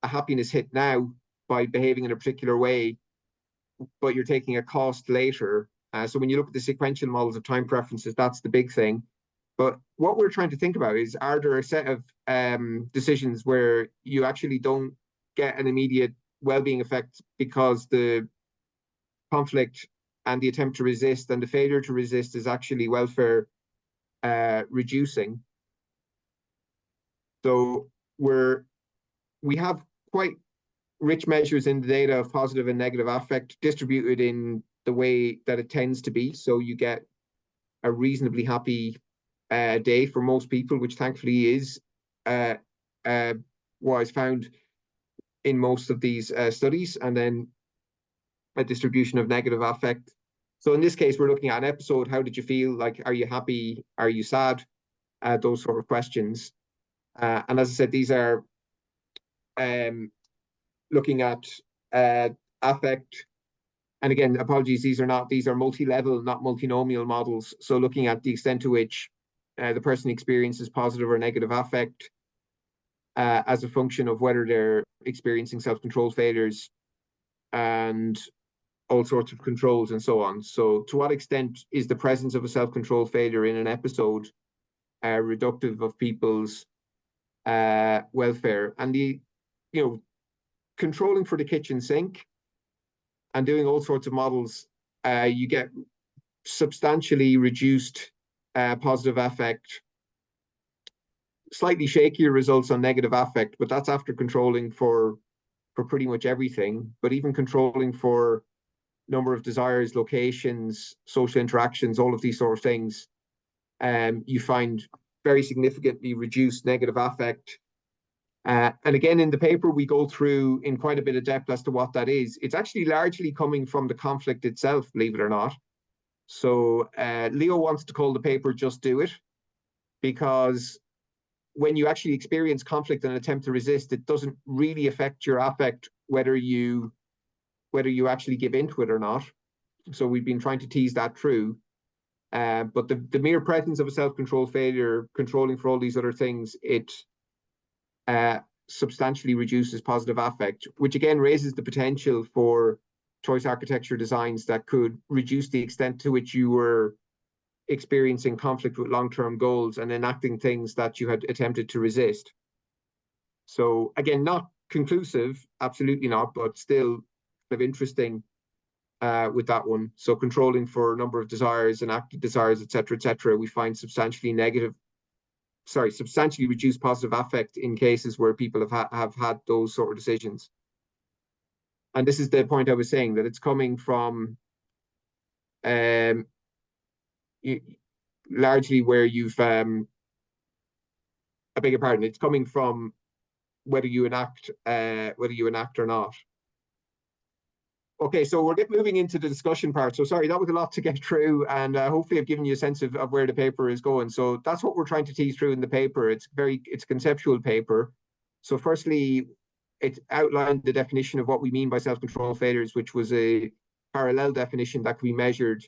happiness hit now by behaving in a particular way, but you're taking a cost later. So when you look at the sequential models of time preferences, that's the big thing. But what we're trying to think about is, are there a set of decisions where you actually don't get an immediate well-being effect because the conflict and the attempt to resist and the failure to resist is actually welfare reducing? So we have quite rich measures in the data of positive and negative affect distributed in the way that it tends to be. So you get a reasonably happy day for most people, which thankfully is what is found in most of these studies, and then a distribution of negative affect. So in this case, we're looking at an episode. How did you feel? Like, are you happy? Are you sad? Those sort of questions. And as I said, these are looking at affect. And again, apologies, these are multi-level, not multinomial models. So looking at the extent to which the person experiences positive or negative affect as a function of whether they're experiencing self-control failures and all sorts of controls and so on. So to what extent is the presence of a self-control failure in an episode reductive of people's welfare? And controlling for the kitchen sink and doing all sorts of models, you get substantially reduced positive affect, slightly shakier results on negative affect, but that's after controlling for pretty much everything. But even controlling for number of desires, locations, social interactions, all of these sort of things, you find very significantly reduced negative affect. And again, in the paper, we go through in quite a bit of depth as to what that is. It's actually largely coming from the conflict itself, believe it or not. So Leo wants to call the paper "Just Do It," because when you actually experience conflict and attempt to resist, it doesn't really affect your affect whether you actually give into it or not. So we've been trying to tease that through. But the mere presence of a self-control failure, controlling for all these other things, it substantially reduces positive affect, which again raises the potential for choice architecture designs that could reduce the extent to which you were experiencing conflict with long-term goals and enacting things that you had attempted to resist. So again, not conclusive, absolutely not, but still kind of interesting with that one. So controlling for a number of desires and active desires, etc., we find substantially reduced positive affect in cases where people have had those sort of decisions. And this is the point I was saying, that it's coming from largely where you've I beg your pardon, it's coming from whether you enact or not. Okay, so we're moving into the discussion part. So sorry, that was a lot to get through, and hopefully I've given you a sense of where the paper is going. So that's what we're trying to tease through in the paper. It's a conceptual paper. So firstly, it outlined the definition of what we mean by self-control failures, which was a parallel definition that can be measured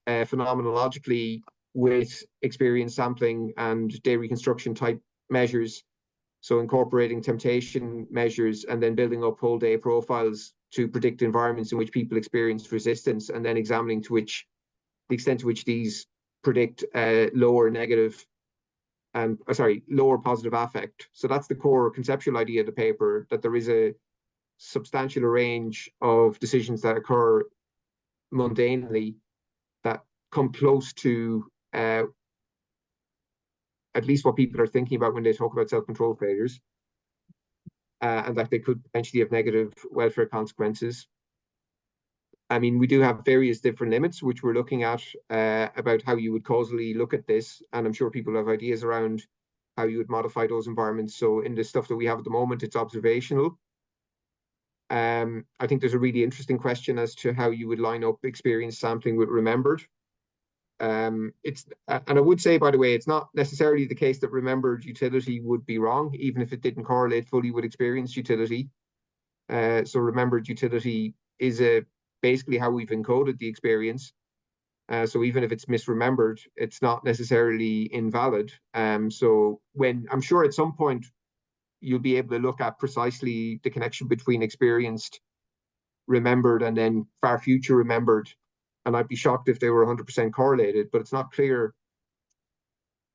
phenomenologically with experience sampling and day reconstruction type measures. So incorporating temptation measures and then building up whole day profiles to predict environments in which people experience resistance, and then examining the extent to which these predict lower negative and lower positive affect. So that's the core conceptual idea of the paper, that there is a substantial range of decisions that occur mundanely that come close to at least what people are thinking about when they talk about self-control failures, and that they could potentially have negative welfare consequences. I mean, we do have various different limits, which we're looking at about how you would causally look at this. And I'm sure people have ideas around how you would modify those environments. So in the stuff that we have at the moment, it's observational. I think there's a really interesting question as to how you would line up experience sampling with remembered. And I would say, by the way, it's not necessarily the case that remembered utility would be wrong, even if it didn't correlate fully with experience utility. So remembered utility is basically how we've encoded the experience. So even if it's misremembered, it's not necessarily invalid. So when I'm sure at some point you'll be able to look at precisely the connection between experienced, remembered, and then far future remembered. And I'd be shocked if they were 100% correlated, but it's not clear,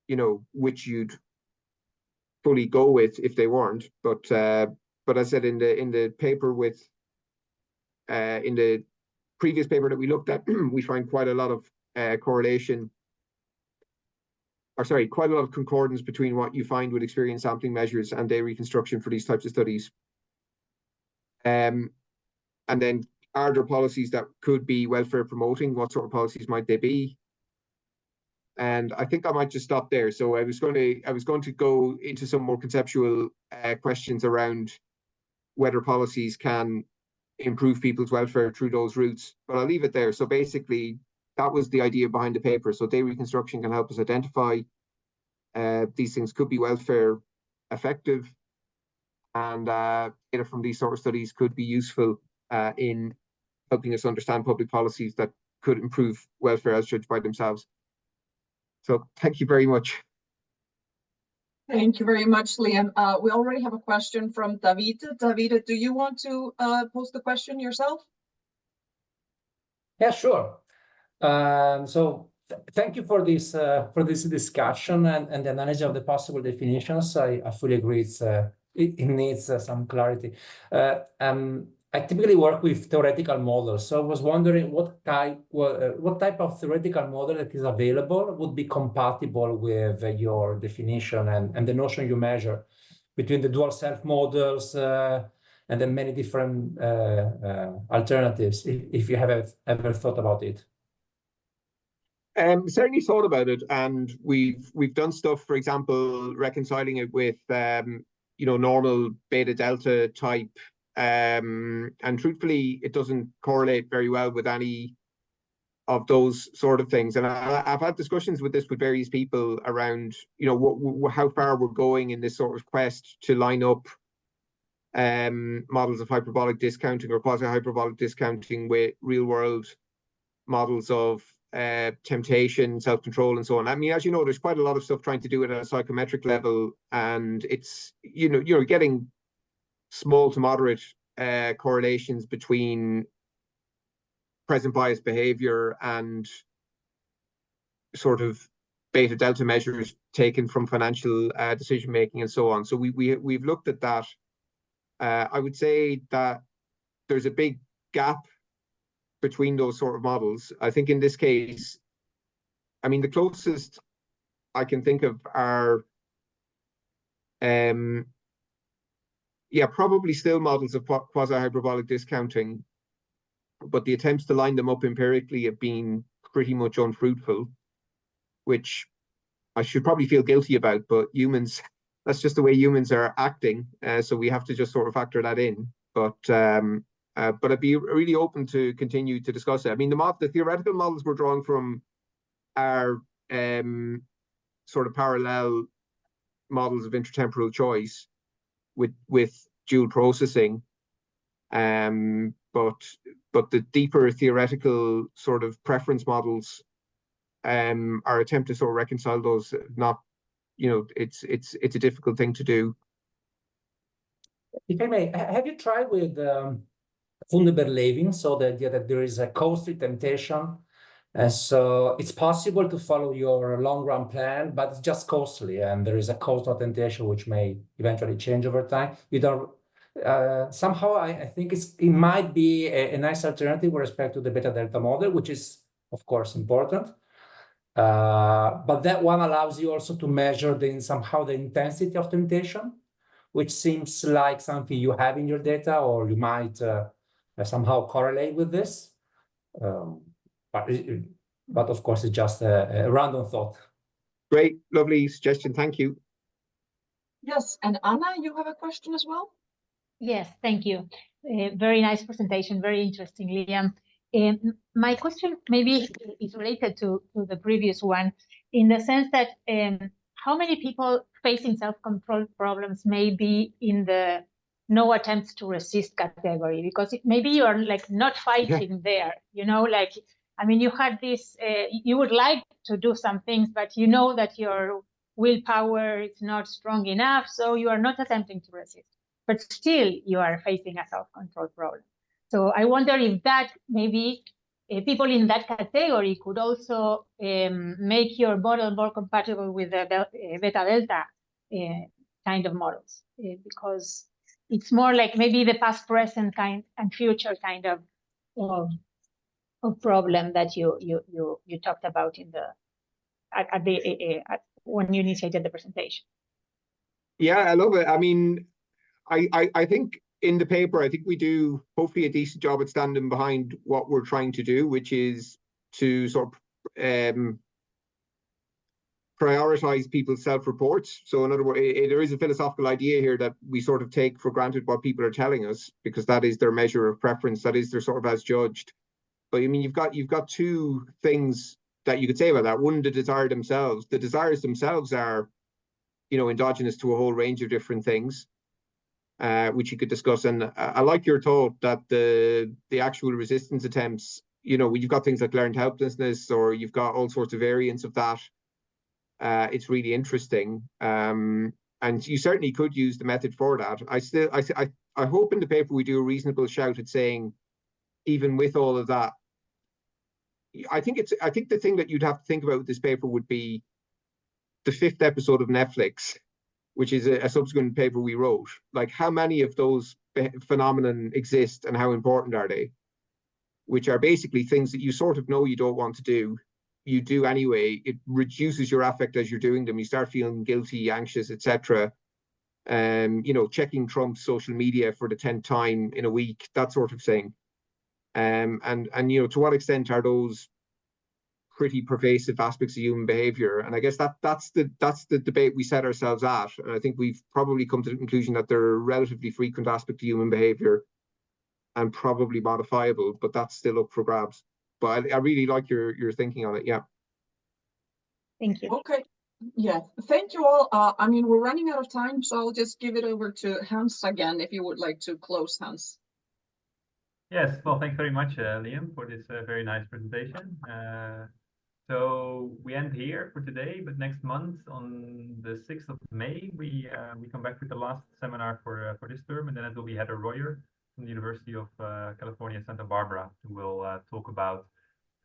you know, which you'd fully go with if they weren't. But as I said, in the paper with in the previous paper that we looked at, we find quite a lot of correlation, or sorry, quite a lot of concordance between what you find with experience sampling measures and day reconstruction for these types of studies. And then, are there policies that could be welfare promoting? What sort of policies might they be? And I think I might just stop there. So I was going to go into some more conceptual questions around whether policies can improve people's welfare through those routes, but I'll leave it there. So basically, that was the idea behind the paper. So day reconstruction can help us identify these things could be welfare effective, and data from these sort of studies could be useful in helping us understand public policies that could improve welfare as judged by themselves. So thank you very much. Thank you very much, Liam. We already have a question from Davide. Davide, do you want to pose the question yourself? Yeah, sure. So thank you for this discussion and the analysis of the possible definitions. I fully agree. It needs some clarity. I typically work with theoretical models, so I was wondering what type of theoretical model that is available would be compatible with your definition and the notion you measure between the dual self models and the many different alternatives, if you have ever thought about it. Certainly thought about it, and we've done stuff, for example, reconciling it with you know, normal beta delta type, and truthfully, it doesn't correlate very well with any of those sort of things. And I've had discussions with this with various people around, you know, how far we're going in this sort of quest to line up models of hyperbolic discounting or quasi-hyperbolic discounting with real-world models of temptation, self-control, and so on. I mean, as you know, there's quite a lot of stuff trying to do it at a psychometric level, and it's, you know, you're getting small to moderate correlations between present bias behavior and sort of beta delta measures taken from financial decision making and so on. So we've looked at that. I would say that there's a big gap between those sort of models. I think in this case, I mean, the closest I can think of are probably still models of quasi-hyperbolic discounting, but the attempts to line them up empirically have been pretty much unfruitful, which I should probably feel guilty about, but humans, that's just the way humans are acting, so we have to just sort of factor that in. But I'd be really open to continue to discuss it. I mean, the theoretical models we're drawing from are sort of parallel models of intertemporal choice with dual processing, but the deeper theoretical sort of preference models our attempt to sort of reconcile those, not, you know, it's a difficult thing to do. If I may, have you tried with Funderburg-Levin, so the idea that there is a costly temptation And so it's possible to follow your long run plan, but it's just costly, and there is a cost of temptation which may eventually change over time. You don't somehow I think it might be a nice alternative with respect to the beta delta model, which is of course important. But that one allows you also to measure somehow the intensity of temptation, which seems like something you have in your data, or you might somehow correlate with this. But of course, it's just a random thought. Great, lovely suggestion. Thank you. Yes, and Anna, you have a question as well? Yes, thank you. Very nice presentation, very interesting, Liam. My question maybe is related to the previous one, in the sense that how many people facing self-control problems may be in the no attempts to resist category? Because maybe you are like not fighting there, you know, like, I mean, you had this, you would like to do some things, but you know that your willpower is not strong enough, so you are not attempting to resist. But still you are facing a self-control problem. So I wonder if that maybe people in that category could also make your model more compatible with the beta-delta kind of models, because it's more like maybe the past, present kind and future kind of problem that you talked about in the when you initiated the presentation. Yeah, I love it. I mean, I think in the paper, I think we do hopefully a decent job at standing behind what we're trying to do, which is to sort of prioritize people's self-reports. So in other words, there is a philosophical idea here that we sort of take for granted what people are telling us, because that is their measure of preference, that is their sort of as judged. But I mean, you've got two things that you could say about that. One, the desire themselves. The desires themselves are, you know, endogenous to a whole range of different things, which you could discuss. And I like your thought that the actual resistance attempts, you know, you've got things like learned helplessness, or you've got all sorts of variants of that. It's really interesting. And you certainly could use the method for that. I hope in the paper we do a reasonable shout at saying, even with all of that, I think the thing that you'd have to think about with this paper would be the 5th episode of Netflix, which is a subsequent paper we wrote. Like, how many of those phenomenon exist and how important are they? Which are basically things that you sort of know you don't want to do, you do anyway. It reduces your affect as you're doing them. You start feeling guilty, anxious, etc. You know, checking Trump's social media for the 10th time in a week, that sort of thing. And you know, to what extent are those pretty pervasive aspects of human behavior? And I guess that's the debate we set ourselves at. And I think we've probably come to the conclusion that they're a relatively frequent aspect of human behavior and probably modifiable, but that's still up for grabs. But I really like your thinking on it. Yeah. Thank you. Okay. Yeah, thank you all. I mean, we're running out of time, so I'll just give it over to Hans again, if you would like to close, Hans. Yes, well, thanks very much, Liam, for this very nice presentation. So we end here for today, but next month on the 6th of May, we come back with the last seminar for this term, and then it will be Heather Royer from the University of California, Santa Barbara, who will talk about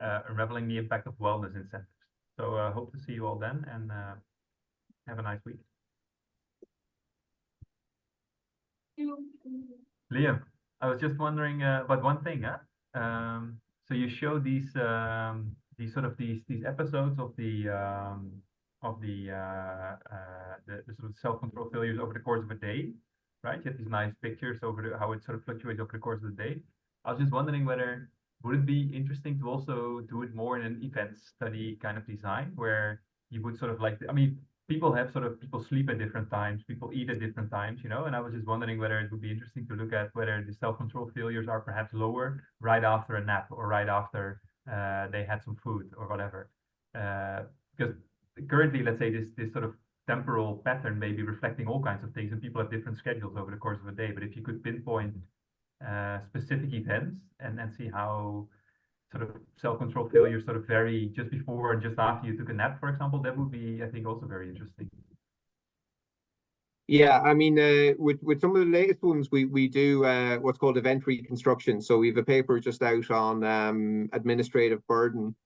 unraveling the impact of wellness incentives. So hope to see you all then, and have a nice week. Liam, I was just wondering about one thing. So you show these sort of these episodes of the sort of self-control failures over the course of a day, right? You have these nice pictures over how it sort of fluctuates over the course of the day. I was just wondering whether would it be interesting to also do it more in an event study kind of design, where you would sort of like, I mean, people sleep at different times, people eat at different times, you know, and I was just wondering whether it would be interesting to look at whether the self-control failures are perhaps lower right after a nap, or right after they had some food or whatever. Because currently, let's say this sort of temporal pattern may be reflecting all kinds of things, and people have different schedules over the course of a day. But if you could pinpoint specific events and see how sort of self-control failures sort of vary just before and just after you took a nap, for example, that would be, I think, also very interesting. Yeah, I mean, with some of the latest ones, we do what's called event reconstruction. So we have a paper just out on administrative burden,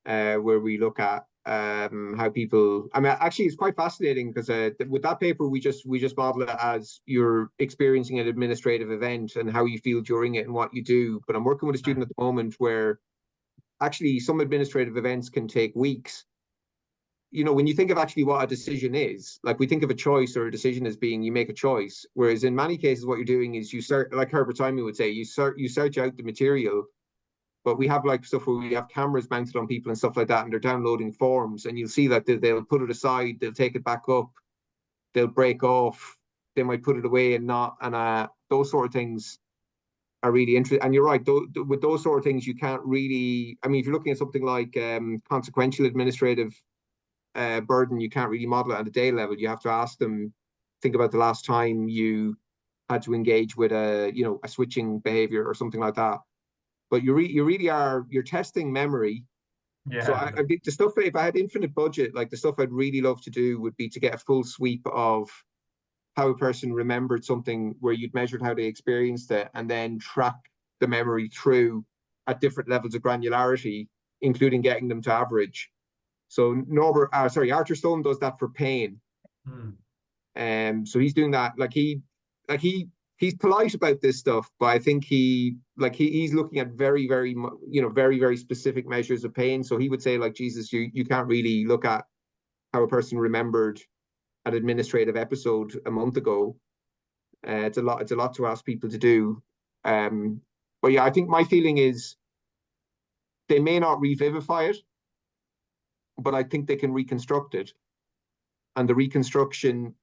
where we look at how people. I mean, actually, it's quite fascinating because with that paper, we just model it as you're experiencing an administrative event and how you feel during it and what you do. But I'm working with a student at the moment where actually some administrative events can take weeks. You know, when you think of actually what a decision is, like we think of a choice or a decision as being you make a choice, whereas in many cases what you're doing is you start, like Herbert Simon would say, you search out the material. But we have like stuff where we have cameras mounted on people and stuff like that, and they're downloading forms, and you'll see that they'll put it aside, they'll take it back up, they'll break off, they might put it away and not, and those sort of things are really interesting. And you're right, with those sort of things, you can't really, I mean, if you're looking at something like consequential administrative burden, you can't really model it at a day level. You have to ask them, think about the last time you had to engage with a switching behavior or something like that. But you really are, you're testing memory. Yeah. So the stuff, if I had infinite budget, like the stuff I'd really love to do would be to get a full sweep of how a person remembered something, where you'd measured how they experienced it and then track the memory through at different levels of granularity, including getting them to average. So Arthur Stone does that for pain. So he's doing that, he's polite about this stuff, but I think he's looking at very, very, very, very specific measures of pain. So he would say, like, Jesus, you can't really look at how a person remembered an administrative episode a month ago. It's a lot to ask people to do. But yeah, I think my feeling is they may not revivify it, but I think they can reconstruct it. And the reconstruction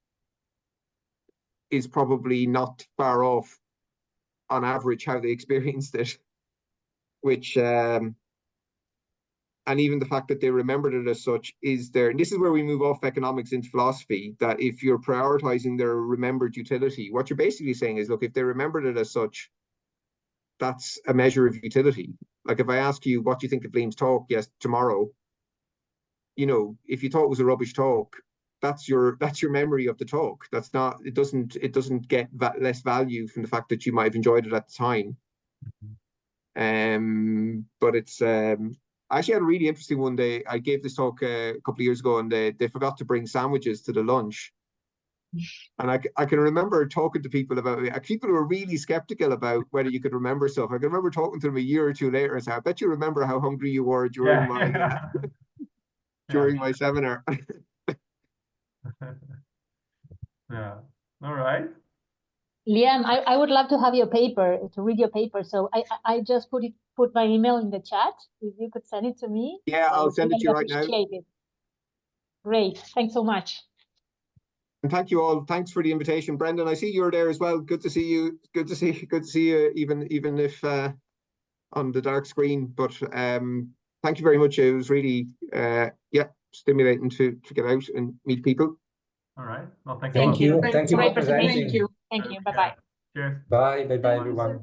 is probably not far off on average how they experienced it, which and even the fact that they remembered it as such is there. And this is where we move off economics into philosophy, that if you're prioritizing their remembered utility, what you're basically saying is, look, if they remembered it as such, that's a measure of utility. Like if I ask you, what do you think of Liam's talk tomorrow, if you thought it was a rubbish talk, that's your memory of the talk. That's not, it doesn't get less value from the fact that you might have enjoyed it at the time. But it's I actually had a really interesting one day. I gave this talk a couple of years ago, and they forgot to bring sandwiches to the lunch. And I can remember talking to people about it. People who were really skeptical about whether you could remember stuff. I can remember talking to them a year or two later and say, I bet you remember how hungry you were during my seminar. Yeah. All right. Liam, I would love to have your paper, to read your paper. So I just put my email in the chat. If you could send it to me. Yeah, I'll send it to you right now. Great. Thanks so much. And thank you all. Thanks for the invitation, Brendan. I see you're there as well. Good to see you. Good to see you, even if on the dark screen. But thank you very much. It was really stimulating to get out and meet people. All right. Well, thank you. Thank you for presenting. Thank you. Bye bye. Cheers. Bye everyone.